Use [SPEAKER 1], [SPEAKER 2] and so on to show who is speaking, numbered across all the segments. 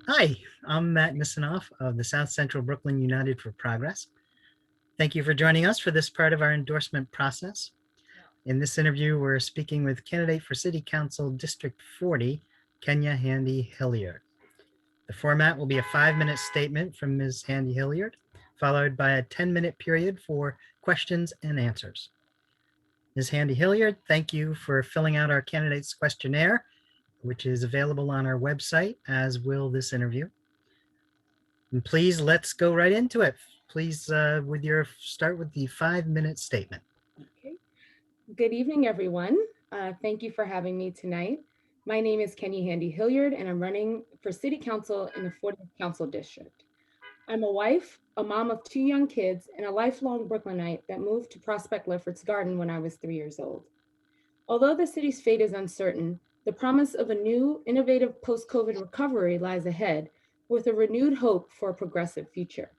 [SPEAKER 1] Hi, I'm Matt Nisanoff of the South Central Brooklyn United for Progress. Thank you for joining us for this part of our endorsement process. In this interview, we're speaking with candidate for City Council District 40, Kenya Handy-Hilliard. The format will be a 5-minute statement from Ms. Handy-Hilliard, followed by a 10-minute period for questions and answers. Ms. Handy-Hilliard, thank you for filling out our candidate's questionnaire, which is available on our website, as will this interview. And please, let's go right into it. Please, start with the 5-minute statement.
[SPEAKER 2] Okay. Good evening, everyone. Thank you for having me tonight. My name is Kenya Handy-Hilliard, and I'm running for City Council in the 40th Council District. I'm a wife, a mom of 2 young kids, and a lifelong Brooklynite that moved to Prospect Lefferts Garden when I was 3 years old. Although the city's fate is uncertain, the promise of a new, innovative post-COVID recovery lies ahead, with a renewed hope for a progressive future.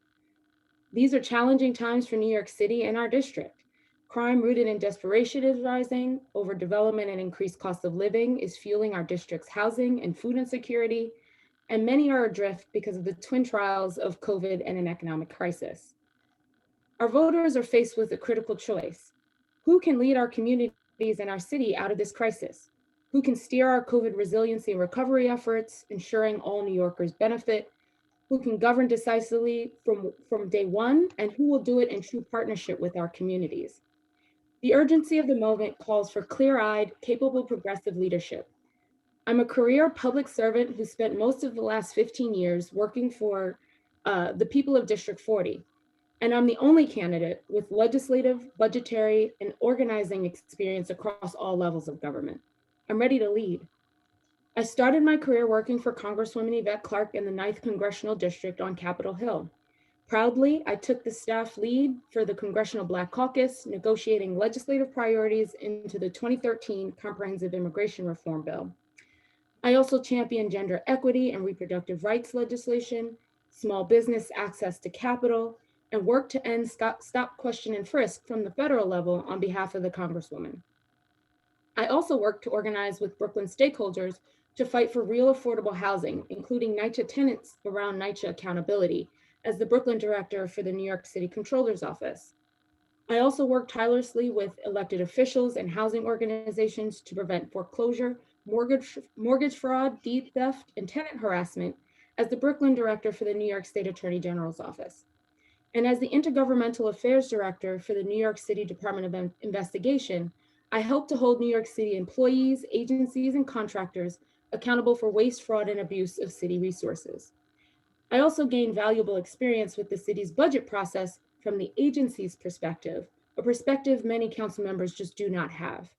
[SPEAKER 2] These are challenging times for New York City and our district. Crime rooted in desperation is rising, overdevelopment and increased cost of living is fueling our district's housing and food insecurity, and many are adrift because of the twin trials of COVID and an economic crisis. Our voters are faced with a critical choice. Who can lead our communities and our city out of this crisis? Who can steer our COVID resiliency and recovery efforts, ensuring all New Yorkers benefit? Who can govern decisively from day one, and who will do it in true partnership with our communities? The urgency of the moment calls for clear-eyed, capable progressive leadership. I'm a career public servant who spent most of the last 15 years working for the people of District 40, and I'm the only candidate with legislative, budgetary, and organizing experience across all levels of government. I'm ready to lead. I started my career working for Congresswoman Yvette Clarke in the 9th Congressional District on Capitol Hill. Proudly, I took the staff lead for the Congressional Black Caucus, negotiating legislative priorities into the 2013 Comprehensive Immigration Reform Bill. I also championed gender equity and reproductive rights legislation, small business access to capital, and worked to end stop, question, and frisk from the federal level on behalf of the Congresswoman. I also worked to organize with Brooklyn stakeholders to fight for real affordable housing, including NYCHA tenants around NYCHA accountability, as the Brooklyn director for the New York City Comptroller's Office. I also worked tirelessly with elected officials and housing organizations to prevent foreclosure, mortgage fraud, deed theft, and tenant harassment as the Brooklyn director for the New York State Attorney General's Office. And as the Intergovernmental Affairs Director for the New York City Department of Investigation, I help to hold New York City employees, agencies, and contractors accountable for waste, fraud, and abuse of city resources. I also gained valuable experience with the city's budget process from the agency's perspective, a perspective many council members just do not have.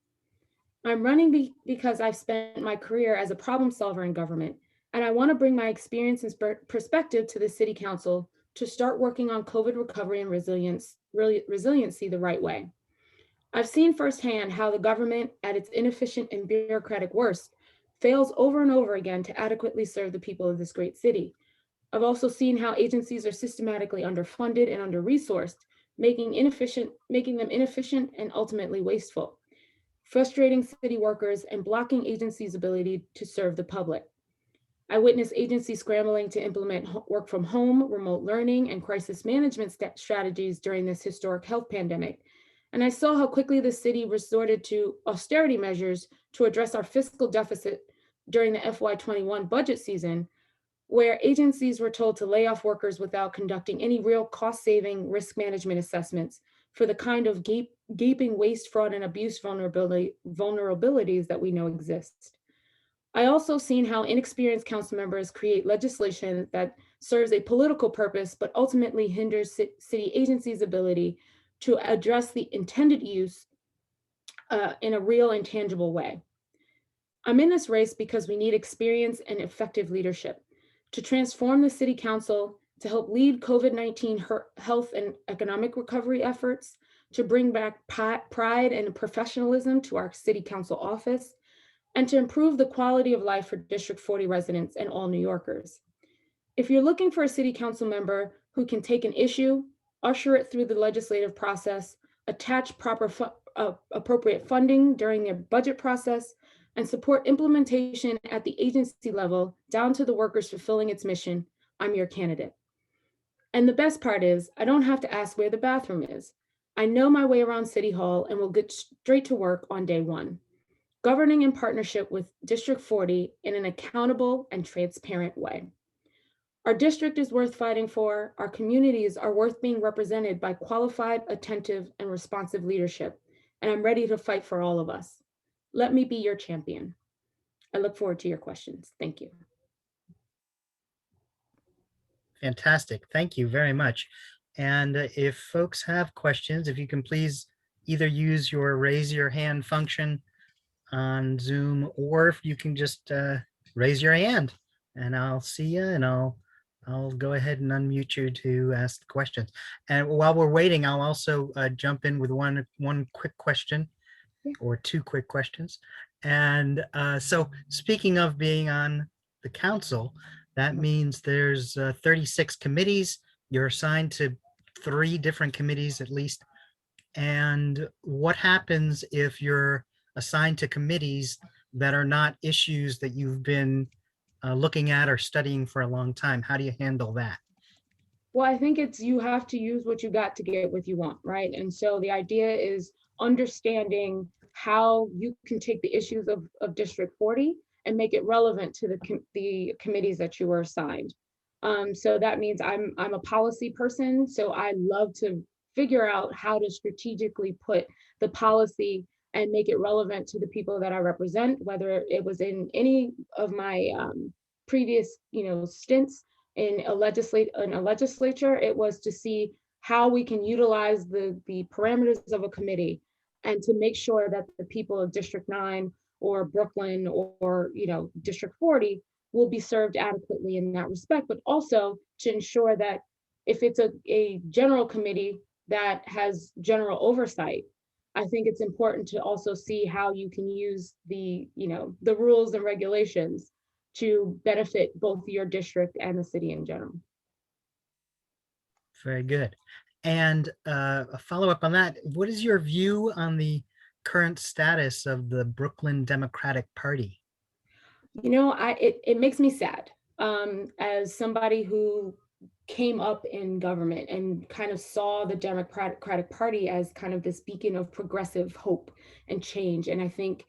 [SPEAKER 2] I'm running because I've spent my career as a problem solver in government, and I want to bring my experience and perspective to the city council to start working on COVID recovery and resiliency the right way. I've seen firsthand how the government, at its inefficient and bureaucratic worst, fails over and over again to adequately serve the people of this great city. I've also seen how agencies are systematically underfunded and under-resourced, making them inefficient and ultimately wasteful, frustrating city workers and blocking agencies' ability to serve the public. I witnessed agencies scrambling to implement work from home, remote learning, and crisis management strategies during this historic health pandemic. And I saw how quickly the city resorted to austerity measures to address our fiscal deficit during the FY21 budget season, where agencies were told to lay off workers without conducting any real cost-saving risk management assessments for the kind of gaping waste, fraud, and abuse vulnerabilities that we know exist. I also seen how inexperienced council members create legislation that serves a political purpose, but ultimately hinders city agencies' ability to address the intended use in a real and tangible way. I'm in this race because we need experience and effective leadership to transform the city council, to help lead COVID-19 health and economic recovery efforts, to bring back pride and professionalism to our city council office, and to improve the quality of life for District 40 residents and all New Yorkers. If you're looking for a city council member who can take an issue, usher it through the legislative process, attach appropriate funding during their budget process, and support implementation at the agency level down to the workers fulfilling its mission, I'm your candidate. And the best part is, I don't have to ask where the bathroom is. I know my way around City Hall and will get straight to work on day one, governing in partnership with District 40 in an accountable and transparent way. Our district is worth fighting for. Our communities are worth being represented by qualified, attentive, and responsive leadership. And I'm ready to fight for all of us. Let me be your champion. I look forward to your questions. Thank you.
[SPEAKER 1] Fantastic. Thank you very much. And if folks have questions, if you can please either use your raise your hand function on Zoom, or if you can just raise your hand and I'll see you and I'll go ahead and unmute you to ask the questions. And while we're waiting, I'll also jump in with one quick question or two quick questions. And so speaking of being on the council, that means there's 36 committees. You're assigned to 3 different committees at least. And what happens if you're assigned to committees that are not issues that you've been looking at or studying for a long time? How do you handle that?
[SPEAKER 2] Well, I think it's you have to use what you got to get what you want, right? And so the idea is understanding how you can take the issues of District 40 and make it relevant to the committees that you were assigned. So that means I'm a policy person, so I love to figure out how to strategically put the policy and make it relevant to the people that I represent, whether it was in any of my previous, stints in a legislature, it was to see how we can utilize the parameters of a committee and to make sure that the people of District 9 or Brooklyn or District 40 will be served adequately in that respect, but also to ensure that if it's a general committee that has general oversight, I think it's important to also see how you can use the rules and regulations to benefit both your district and the city in general.
[SPEAKER 1] Very good. And a follow-up on that, what is your view on the current status of the Brooklyn Democratic Party?
[SPEAKER 2] It makes me sad as somebody who came up in government and kind of saw the Democratic Party as kind of this beacon of progressive hope and change. And I think,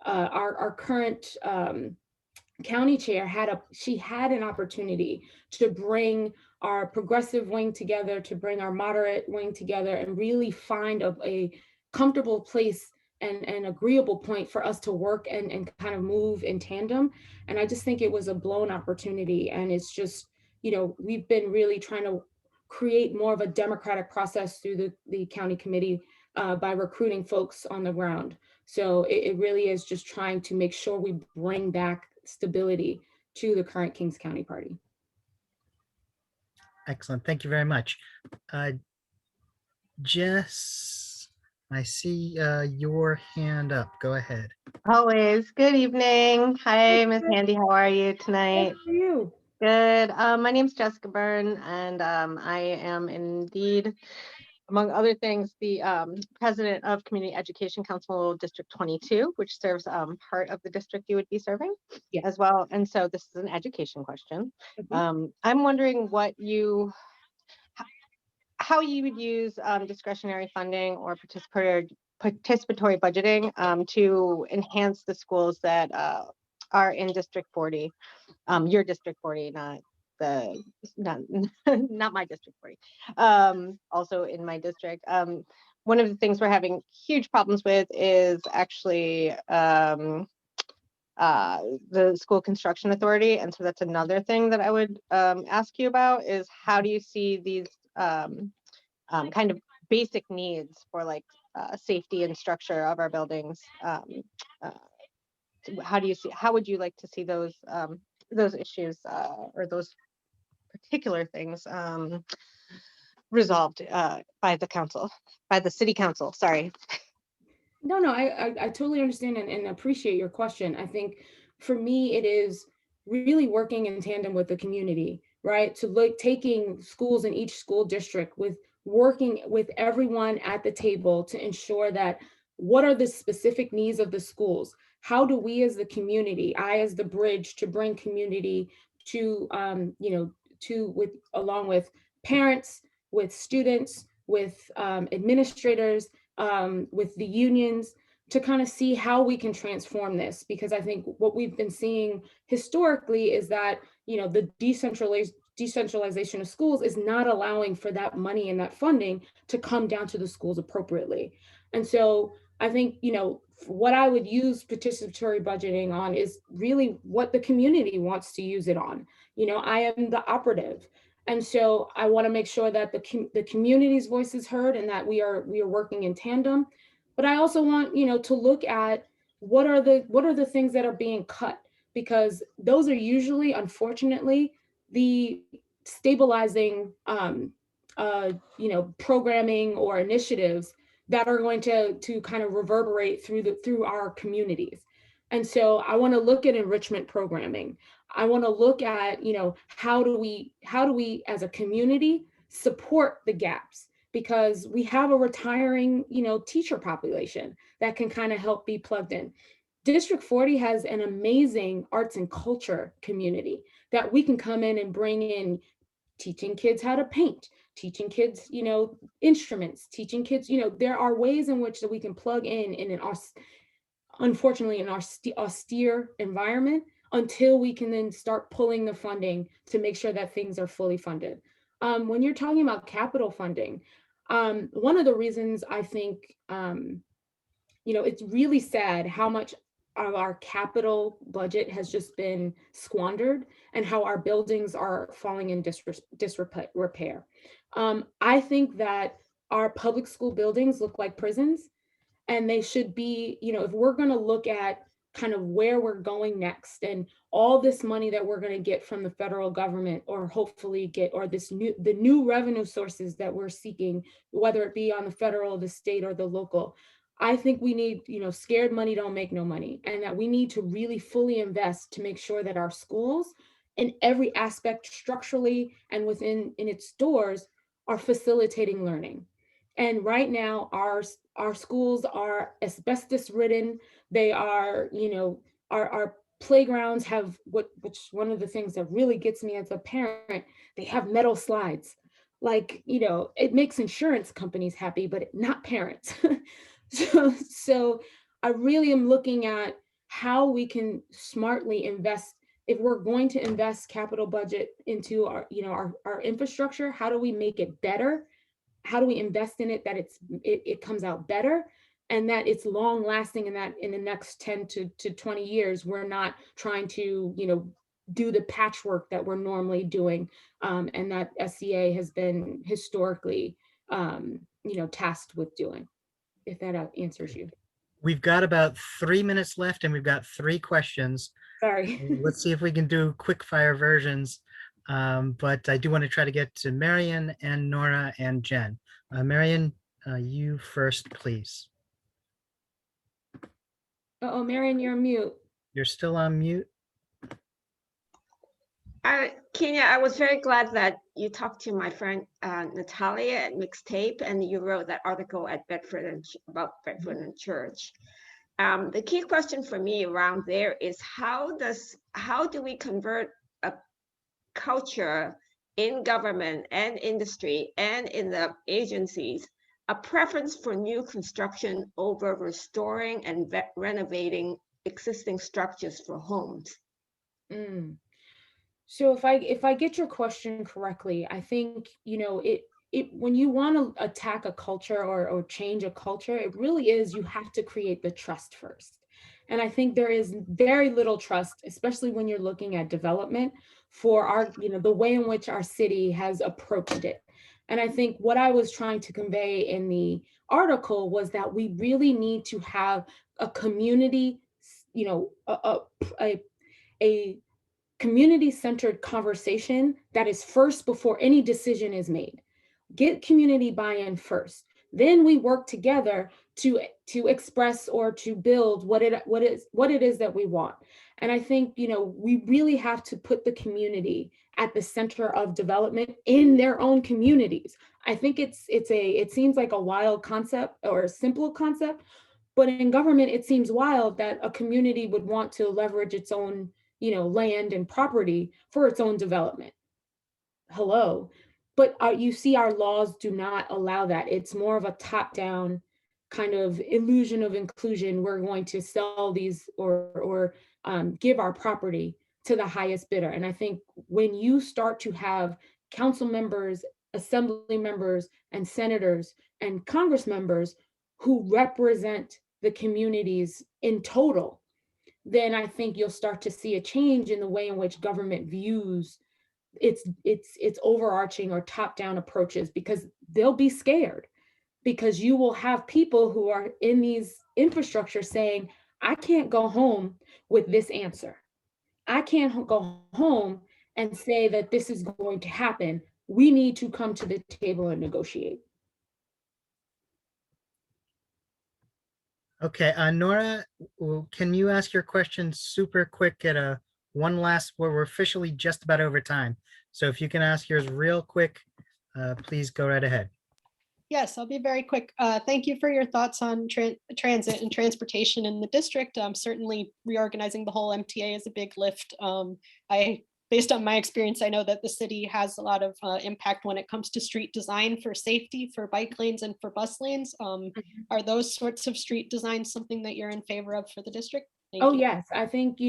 [SPEAKER 2] our current county chair had an opportunity to bring our progressive wing together, to bring our moderate wing together, and really find a comfortable place and agreeable point for us to work and kind of move in tandem. And I just think it was a blown opportunity. And it's just, we've been really trying to create more of a democratic process through the county committee by recruiting folks on the ground. So it really is just trying to make sure we bring back stability to the current Kings County Party.
[SPEAKER 1] Excellent. Thank you very much. Jess, I see your hand up. Go ahead.
[SPEAKER 3] Always. Good evening. Hi, Ms. Handy. How are you tonight?
[SPEAKER 2] How are you?
[SPEAKER 3] Good. My name's Jessica Byrne, and I am indeed, among other things, the president of Community Education Council District 22, which serves part of the district you would be serving as well. And so this is an education question. I'm wondering how you would use discretionary funding or participatory budgeting to enhance the schools that are in District 40, your District 40, not my District 40, also in my district. One of the things we're having huge problems with is actually the school construction authority. And so that's another thing that I would ask you about is how do you see these kind of basic needs for like safety and structure of our buildings? How would you like to see those issues or those particular things resolved by the city council? Sorry.
[SPEAKER 2] No, I totally understand and appreciate your question. I think for me, it is really working in tandem with the community, right? To look, taking schools in each school district with working with everyone at the table to ensure that what are the specific needs of the schools? how do we as the community, I as the bridge to bring community to, along with parents, with students, with administrators, with the unions, to kind of see how we can transform this. Because I think what we've been seeing historically is that, the decentralization of schools is not allowing for that money and that funding to come down to the schools appropriately. And so I think, what I would use participatory budgeting on is really what the community wants to use it on. I am the operative. And so I want to make sure that the community's voice is heard and that we are working in tandem. But I also want, to look at what are the things that are being cut, because those are usually, unfortunately, the stabilizing programming or initiatives that are going to kind of reverberate through our communities. And so I want to look at enrichment programming. I want to look at, how do we as a community support the gaps, because we have a retiring, teacher population that can kind of help be plugged in. District 40 has an amazing arts and culture community that we can come in and bring in, teaching kids how to paint, teaching kids, instruments, teaching kids, there are ways in which that we can plug in an unfortunately an austere environment, until we can then start pulling the funding to make sure that things are fully funded. When you're talking about capital funding, one of the reasons I think, it's really sad how much of our capital budget has just been squandered, and how our buildings are falling in disrepair. I think that our public school buildings look like prisons, and they should be, if we're going to look at kind of where we're going next, and all this money that we're going to get from the federal government, or hopefully get, or the new revenue sources that we're seeking, whether it be on the federal, the state, or the local, I think we need, scared money don't make no money, and that we need to really fully invest to make sure that our schools, in every aspect, structurally and within in its doors, are facilitating learning. And right now, our schools are asbestos ridden. They are, our playgrounds have which one of the things that really gets me as a parent, they have metal slides. Like, it makes insurance companies happy, but not parents. So I really am looking at how we can smartly invest. If we're going to invest capital budget into our infrastructure, how do we make it better? How do we invest in it that it comes out better, and that it's long lasting, and that in the next 10 to 20 years, we're not trying to, do the patchwork that we're normally doing, and that SCA has been historically, tasked with doing, if that answers you.
[SPEAKER 1] We've got about 3 minutes left and we've got 3 questions.
[SPEAKER 2] Sorry.
[SPEAKER 1] Let's see if we can do quick fire versions. But I do want to try to get to Marion and Nora and Jen. Marion, you first, please.
[SPEAKER 2] Oh, Marion, you're on mute.
[SPEAKER 1] You're still on mute.
[SPEAKER 4] Kenya, I was very glad that you talked to my friend Natalia at Mixtape, and you wrote that article at about Bedford and Church. The key question for me around there is how do we convert a culture in government and industry and in the agencies, a preference for new construction over restoring and renovating existing structures for homes?
[SPEAKER 2] So if I get your question correctly, I think, when you want to attack a culture, or change a culture, it really is, you have to create the trust first. And I think there is very little trust, especially when you're looking at development, for our, the way in which our city has approached it. And I think what I was trying to convey in the article was that we really need to have a community, a community-centered conversation that is first before any decision is made. Get community buy-in first. Then we work together to express or to build what it is that we want. And I think, we really have to put the community at the center of development in their own communities. I think it seems like a wild concept or a simple concept, But in government, it seems wild that a community would want to leverage its own, land and property for its own development. Hello. But you see, our laws do not allow that. It's more of a top down kind of illusion of inclusion. We're going to sell these or give our property to the highest bidder. And I think when you start to have council members, assembly members, and senators and Congress members who represent the communities in total, then I think you'll start to see a change in the way in which government views its overarching or top-down approaches, because they'll be scared, because you will have people who are in these infrastructure saying, I can't go home with this answer. I can't go home and say that this is going to happen. We need to come to the table and negotiate.
[SPEAKER 1] Okay, Nora, can you ask your question super quick at one last, where we're officially just about over time. So if you can ask yours real quick, please go right ahead.
[SPEAKER 5] Yes, I'll be very quick. Thank you for your thoughts on transit and transportation in the district. Certainly reorganizing the whole MTA is a big lift. Based on my experience, I know that the city has a lot of impact when it comes to street design for safety, for bike lanes and for bus lanes. Are those sorts of street designs something that you're in favor of for the district? Thank you.
[SPEAKER 2] Yes, I think,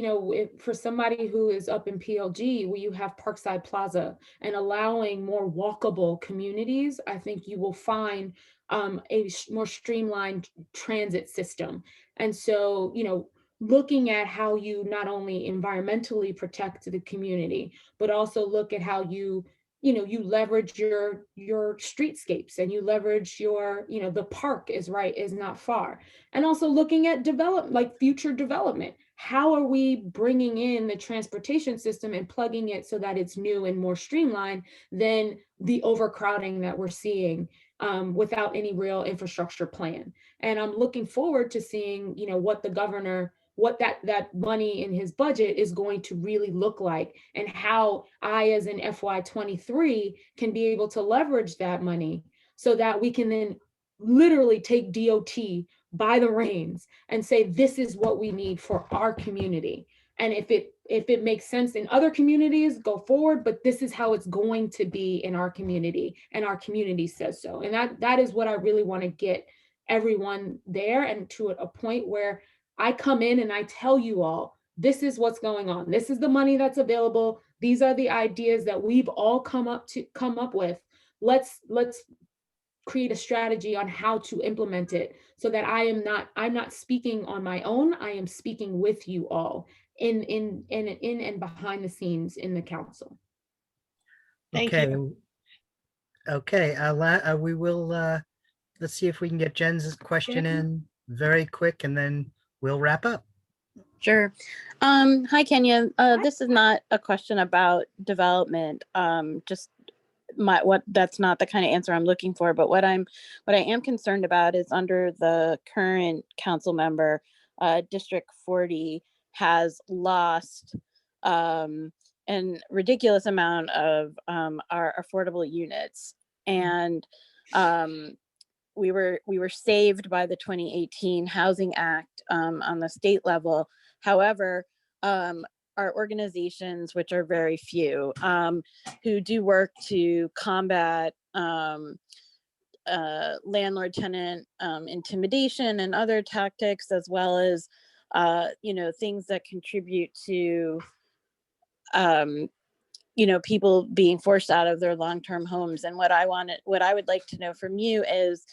[SPEAKER 2] for somebody who is up in PLG, where you have Parkside Plaza and allowing more walkable communities, I think you will find a more streamlined transit system. And so, looking at how you not only environmentally protect the community, but also look at how you leverage your streetscapes, and you leverage your, the park is not far. And also looking at future development. How are we bringing in the transportation system and plugging it so that it's new and more streamlined than the overcrowding that we're seeing without any real infrastructure plan? And I'm looking forward to seeing, what the governor, what that money in his budget is going to really look like, and how I, as an FY23, can be able to leverage that money so that we can then literally take DOT by the reins and say, this is what we need for our community. And if it makes sense in other communities, go forward, but this is how it's going to be in our community, and our community says so. And that is what I really want to get everyone there, and to a point where I come in and I tell you all, this is what's going on. This is the money that's available. These are the ideas that we've all come up with. Let's create a strategy on how to implement it, so that I'm not speaking on my own. I am speaking with you all in and behind the scenes in the council.
[SPEAKER 5] Thank
[SPEAKER 1] Okay.
[SPEAKER 5] you.
[SPEAKER 1] Okay, we will, let's see if we can get Jen's question in very quick, and then we'll wrap up.
[SPEAKER 6] Sure. Hi, Kenya. This is not a question about development. Just that's not the kind of answer I'm looking for. But what I am concerned about is, under the current council member, District 40 has lost an ridiculous amount of our affordable units, and we were saved by the 2018 Housing Act on the state level. However, our organizations, which are very few, who do work to combat landlord-tenant intimidation and other tactics, as well as things that contribute to people being forced out of their long-term homes. And what I would like to know from you is,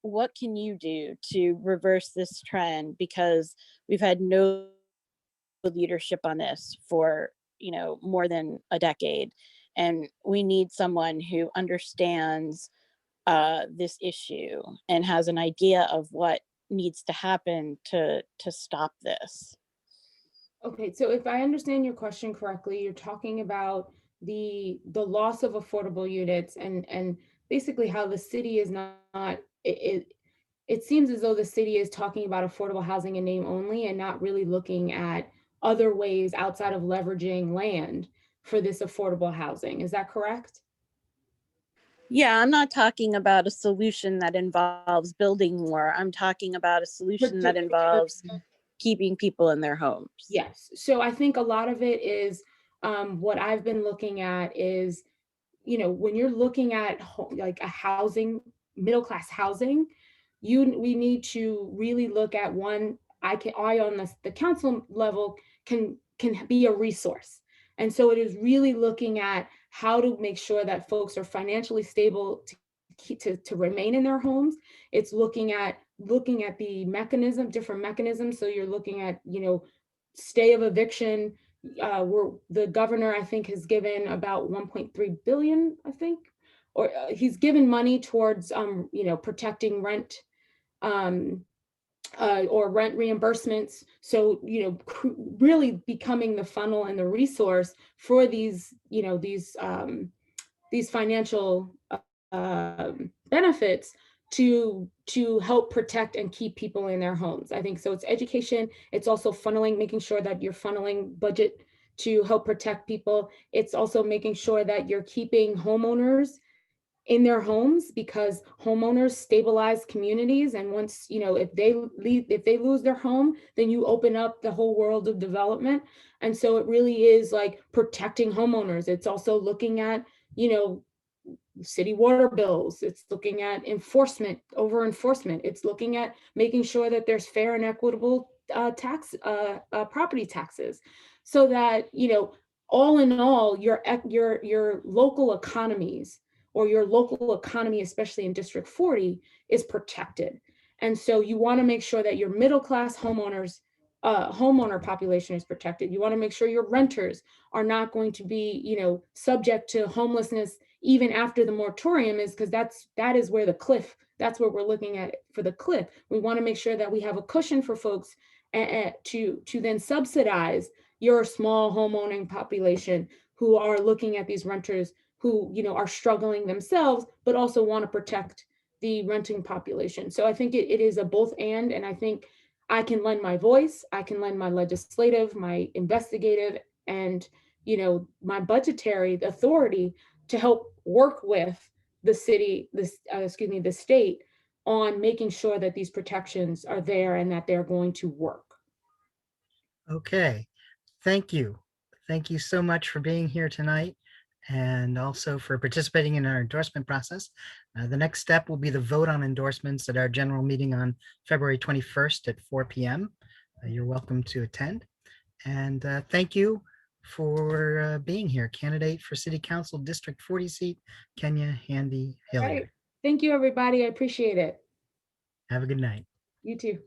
[SPEAKER 6] what can you do to reverse this trend? Because we've had no leadership on this for, more than a decade. And we need someone who understands this issue and has an idea of what needs to happen to stop this.
[SPEAKER 2] Okay, so if I understand your question correctly, you're talking about the loss of affordable units, and basically how the city is not it seems as though the city is talking about affordable housing in name only, and not really looking at other ways outside of leveraging land for this affordable housing. Is that correct?
[SPEAKER 6] Yeah, I'm not talking about a solution that involves building more. I'm talking about a solution that involves keeping people in their homes.
[SPEAKER 2] Yes. So I think a lot of it is what I've been looking at is, when you're looking at like a housing, middle class housing, we need to really look at one. I on the council level can be a resource, and so it is really looking at how to make sure that folks are financially stable to remain in their homes. It's looking at the different mechanisms. So you're looking at stay of eviction. The governor, I think, has given about 1.3 billion, I think, or he's given money towards protecting rent, or rent reimbursements. So really becoming the funnel and the resource for these financial benefits to help protect and keep people in their homes. I think so. It's education. It's also funneling, making sure that you're funneling budget to help protect people. It's also making sure that you're keeping homeowners in their homes, because homeowners stabilize communities. And once, if they lose their home, then you open up the whole world of development. And so it really is like protecting homeowners. It's also looking at, city water bills. It's looking at over enforcement. It's looking at making sure that there's fair and equitable property taxes, so that all in all, your local economies, or your local economy, especially in District 40, is protected. And so you want to make sure that your middle class homeowner population is protected. You want to make sure your renters are not going to be subject to homelessness even after the moratorium is, because that is where that's what we're looking at for the cliff. We want to make sure that we have a cushion for folks to then subsidize your small homeowning population who are looking at these renters who are struggling themselves, but also want to protect the renting population. So I think it is a both and I think I can lend my voice, I can lend my legislative, my investigative, and my budgetary authority to help work with the city, the state, on making sure that these protections are there and that they're going to work.
[SPEAKER 1] Okay, thank you. Thank you so much for being here tonight, and also for participating in our endorsement process. The next step will be the vote on endorsements at our general meeting on February 21st at 4 p.m. You're welcome to attend. And thank you for being here. Candidate for City Council District 40 seat, Kenya Handy-Hilliard.
[SPEAKER 2] Right. Thank you, everybody. I appreciate it.
[SPEAKER 1] Have a good night.
[SPEAKER 2] You too.